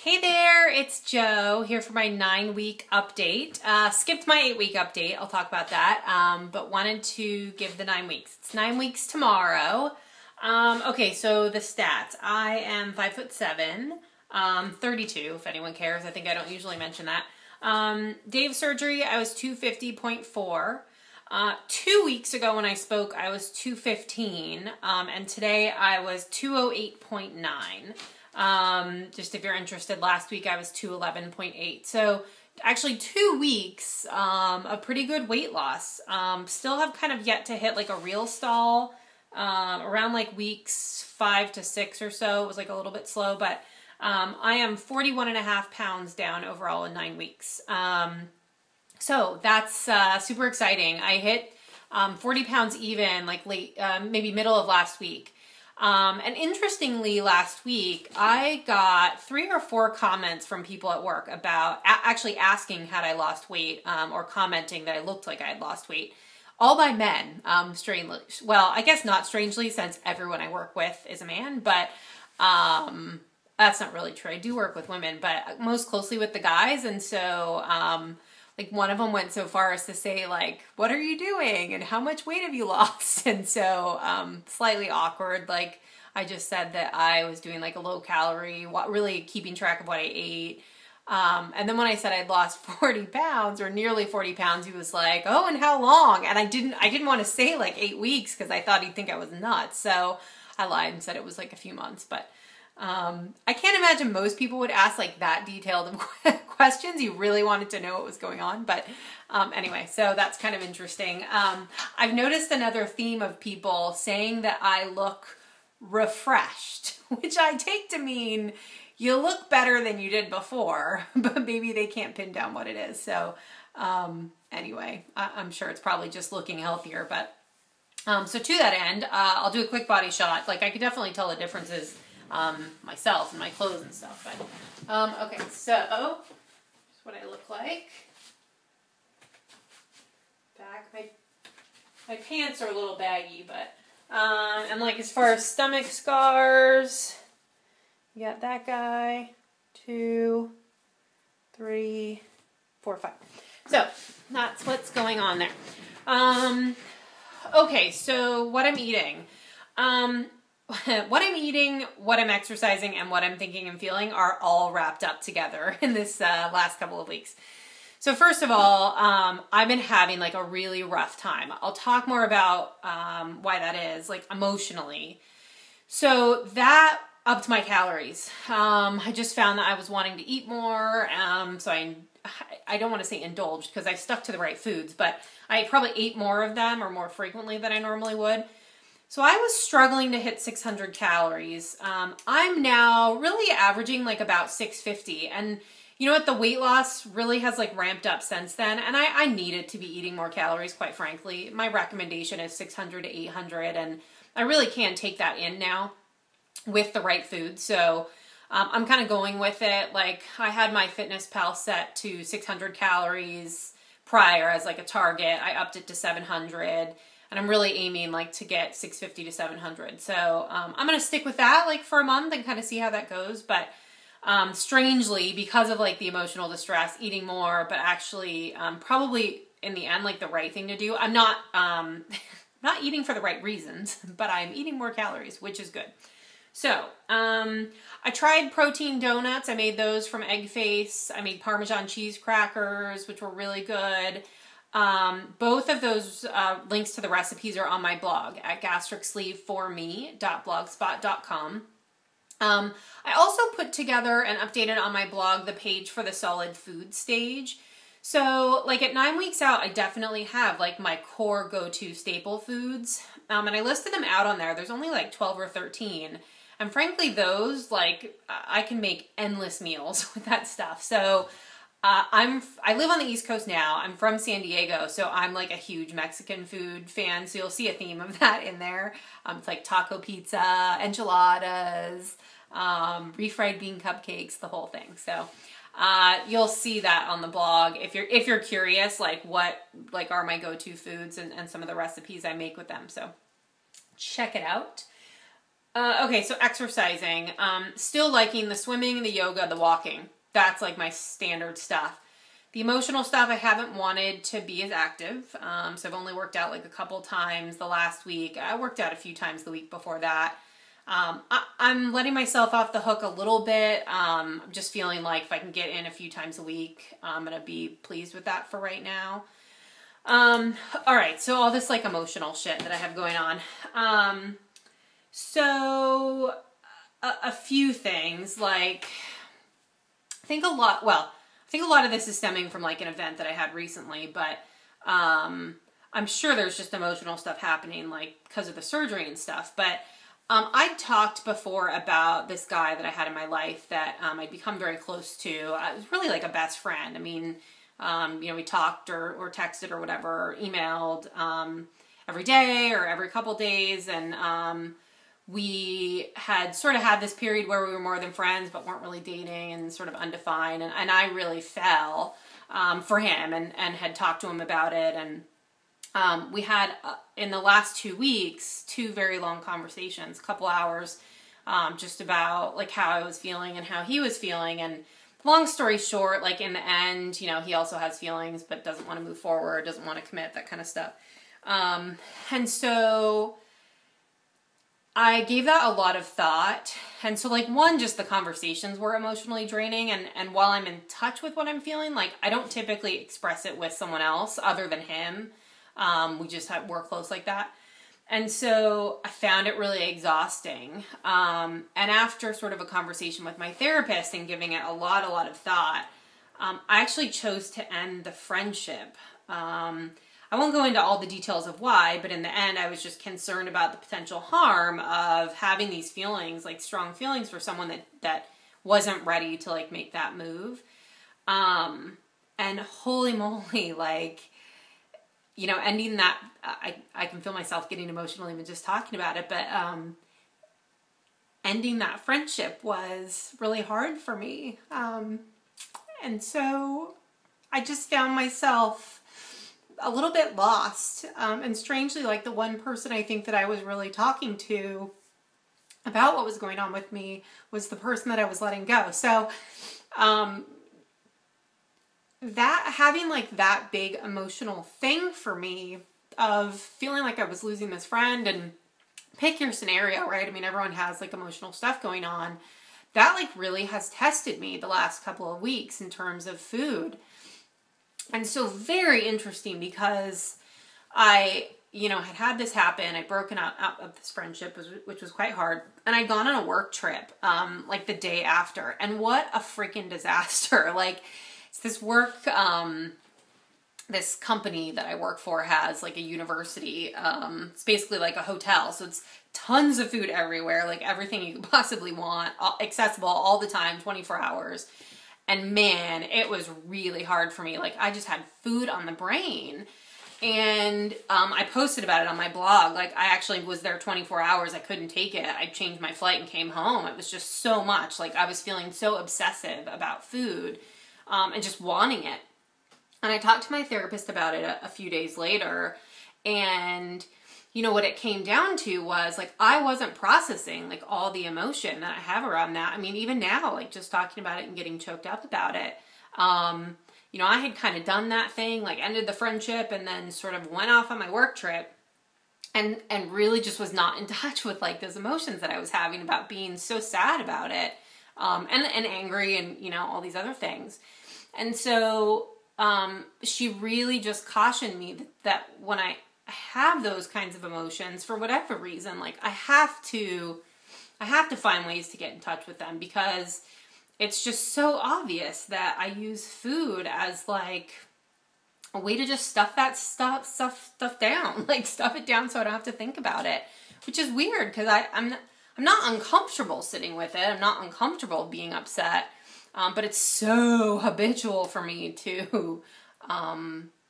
Hey there, it's Jo here for my 9-week update. Skipped my 8-week update, I'll talk about that, but wanted to give the 9 weeks. It's 9 weeks tomorrow. Okay, so the stats. I am 5'7", 32 if anyone cares. I think I don't usually mention that. Day of surgery, I was 250.4. 2 weeks ago when I spoke, I was 215, and today I was 208.9. Just if you're interested, last week I was 211.8. So actually 2 weeks of pretty good weight loss. Still have kind of yet to hit like a real stall. Around like weeks 5 to 6 or so, it was like a little bit slow, but I am 41.5 pounds down overall in 9 weeks. So that's super exciting. I hit 40 pounds even like late, maybe middle of last week. And interestingly, last week, I got 3 or 4 comments from people at work about actually asking had I lost weight, or commenting that I looked like I had lost weight, all by men, strangely. Well, I guess not strangely since everyone I work with is a man, but, that's not really true. I do work with women, but most closely with the guys. And so, like one of them went so far as to say like, what are you doing? And how much weight have you lost? And so, slightly awkward. Like I just said that I was doing like a low calorie, really keeping track of what I ate. And then when I said I'd lost 40 pounds or nearly 40 pounds, he was like, oh, and how long? And I didn't want to say like 8 weeks because I thought he'd think I was nuts. So I lied and said it was like a few months, but I can't imagine most people would ask like that detailed of questions. You really wanted to know what was going on. But anyway, so that's kind of interesting. I've noticed another theme of people saying that I look refreshed, which I take to mean you look better than you did before, but maybe they can't pin down what it is. So anyway, I'm sure it's probably just looking healthier. But so to that end, I'll do a quick body shot. Like I could definitely tell the differences myself and my clothes and stuff. But okay, so that's what I look like. Back, my pants are a little baggy, but and like as far as stomach scars, you got that guy, 2, 3, 4, 5. So that's what's going on there. Okay, so what I'm eating. What I'm eating, what I'm exercising, and what I'm thinking and feeling are all wrapped up together in this last couple of weeks. So first of all, I've been having like a really rough time. I'll talk more about why that is, like emotionally. So that upped my calories. I just found that I was wanting to eat more, so I don't want to say indulged because I stuck to the right foods, but I probably ate more of them or more frequently than I normally would. So I was struggling to hit 600 calories. I'm now really averaging like about 650. And you know what? The weight loss really has like ramped up since then. And I needed to be eating more calories, quite frankly. My recommendation is 600 to 800. And I really can take that in now with the right food. So I'm kind of going with it. Like I had my FitnessPal set to 600 calories prior as like a target. I upped it to 700. And I'm really aiming like to get 650 to 700. So I'm going to stick with that like for a month and kind of see how that goes. But strangely, because of like the emotional distress, eating more, but actually probably in the end like the right thing to do. I'm not not eating for the right reasons, but I'm eating more calories, which is good. So I tried protein donuts. I made those from Egg Face. I made Parmesan cheese crackers, which were really good. Both of those links to the recipes are on my blog at gastricsleeveforme.blogspot.com. I also put together and updated on my blog the page for the solid food stage. So like at 9 weeks out, I definitely have like my core go-to staple foods. And I listed them out on there. There's only like 12 or 13. And frankly, those like I can make endless meals with that stuff. So I live on the East Coast now. I'm from San Diego, so I'm like a huge Mexican food fan. So you'll see a theme of that in there. It's like taco pizza, enchiladas, refried bean cupcakes, the whole thing. So you'll see that on the blog if you're curious, like what like are my go-to foods and some of the recipes I make with them. So check it out. Okay, so exercising. Still liking the swimming, the yoga, the walking. That's like my standard stuff. The emotional stuff, I haven't wanted to be as active. So I've only worked out like a couple times the last week. I worked out a few times the week before that. I'm letting myself off the hook a little bit. I'm just feeling like if I can get in a few times a week, I'm going to be pleased with that for right now. All right, so all this like emotional shit that I have going on. So a few things, like I think a lot of this is stemming from like an event that I had recently, but I'm sure there's just emotional stuff happening like because of the surgery and stuff. But I'd talked before about this guy that I had in my life that I'd become very close to. It was really like a best friend. I mean, you know, we talked or texted or whatever, or emailed every day or every couple days, and we had sort of had this period where we were more than friends but weren't really dating and sort of undefined, and I really fell for him and had talked to him about it, and we had in the last 2 weeks 2 very long conversations, a couple hours, just about like how I was feeling and how he was feeling. And long story short, like in the end, you know, he also has feelings but doesn't want to move forward, doesn't want to commit, that kind of stuff. And so I gave that a lot of thought. And so like one, just the conversations were emotionally draining. And while I'm in touch with what I'm feeling, like I don't typically express it with someone else other than him. We just we're close like that. And so I found it really exhausting. And after sort of a conversation with my therapist and giving it a lot of thought, I actually chose to end the friendship. I won't go into all the details of why, but in the end, I was just concerned about the potential harm of having these feelings, like strong feelings for someone that wasn't ready to like make that move. And holy moly, like, you know, ending that, I can feel myself getting emotional even just talking about it, but ending that friendship was really hard for me. And so I just found myself a little bit lost. And strangely, like the one person I think that I was really talking to about what was going on with me was the person that I was letting go. So that having like that big emotional thing for me of feeling like I was losing this friend, and pick your scenario, right? I mean, everyone has like emotional stuff going on. That like really has tested me the last couple of weeks in terms of food. And so very interesting, because I, you know, had this happen. I'd broken out of this friendship, which was quite hard. And I'd gone on a work trip, like the day after. And what a freaking disaster. Like, it's this work, this company that I work for has like a university. It's basically like a hotel. So it's tons of food everywhere, like everything you could possibly want, accessible all the time, 24 hours. And man, it was really hard for me. Like I just had food on the brain. And I posted about it on my blog. Like I actually was there 24 hours. I couldn't take it. I changed my flight and came home. It was just so much. Like I was feeling so obsessive about food and just wanting it. And I talked to my therapist about it a few days later. And you know, what it came down to was like, I wasn't processing like all the emotion that I have around that. I mean, even now, like just talking about it and getting choked up about it. You know, I had kind of done that thing, like ended the friendship and then sort of went off on my work trip and really just was not in touch with like those emotions that I was having about being so sad about it. And angry and, you know, all these other things. And so, she really just cautioned me that when I have those kinds of emotions for whatever reason, like I have to find ways to get in touch with them, because it's just so obvious that I use food as like a way to just stuff that stuff down, like stuff it down so I don't have to think about it, which is weird because I'm not uncomfortable sitting with it. I'm not uncomfortable being upset, but it's so habitual for me to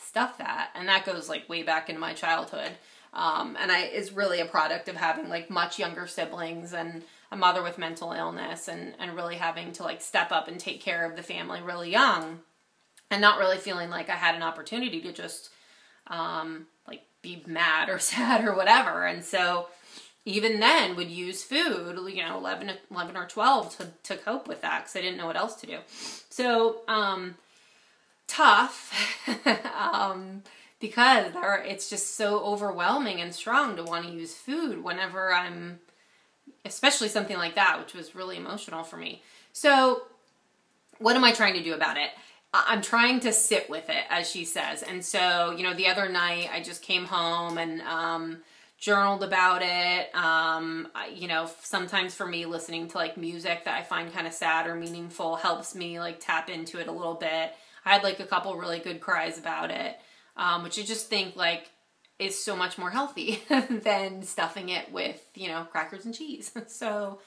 stuff that, and that goes like way back into my childhood, and is really a product of having like much younger siblings and a mother with mental illness, and really having to like step up and take care of the family really young, and not really feeling like I had an opportunity to just like be mad or sad or whatever. And so even then would use food, 11 or 12 to cope with that because I didn't know what else to do. So, tough, because it's just so overwhelming and strong to want to use food whenever especially something like that, which was really emotional for me. So what am I trying to do about it? I'm trying to sit with it, as she says. And so, the other night I just came home and, journaled about it. Sometimes for me, listening to like music that I find kind of sad or meaningful helps me like tap into it a little bit. I had like a couple really good cries about it, which I just think like is so much more healthy than stuffing it with, crackers and cheese. So,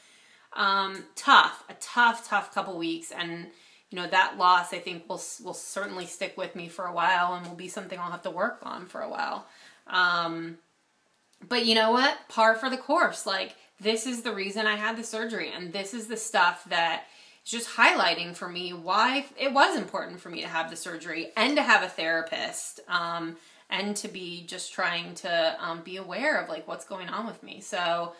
a tough couple weeks. And, that loss I think will certainly stick with me for a while and will be something I'll have to work on for a while. But you know what? Par for the course. Like, this is the reason I had the surgery, and this is the stuff that is just highlighting for me why it was important for me to have the surgery and to have a therapist, and to be just trying to be aware of like what's going on with me. So,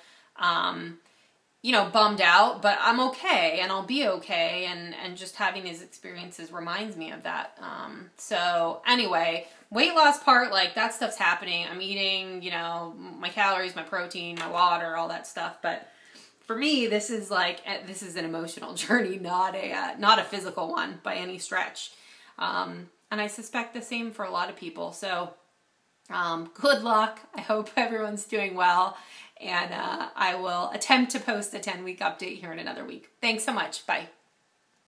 bummed out, but I'm okay and I'll be okay. And just having these experiences reminds me of that. So anyway, weight loss part, like that stuff's happening. I'm eating, my calories, my protein, my water, all that stuff. But for me, this is an emotional journey, not a physical one by any stretch. And I suspect the same for a lot of people. So, good luck. I hope everyone's doing well. And I will attempt to post a 10-week update here in another week. Thanks so much. Bye.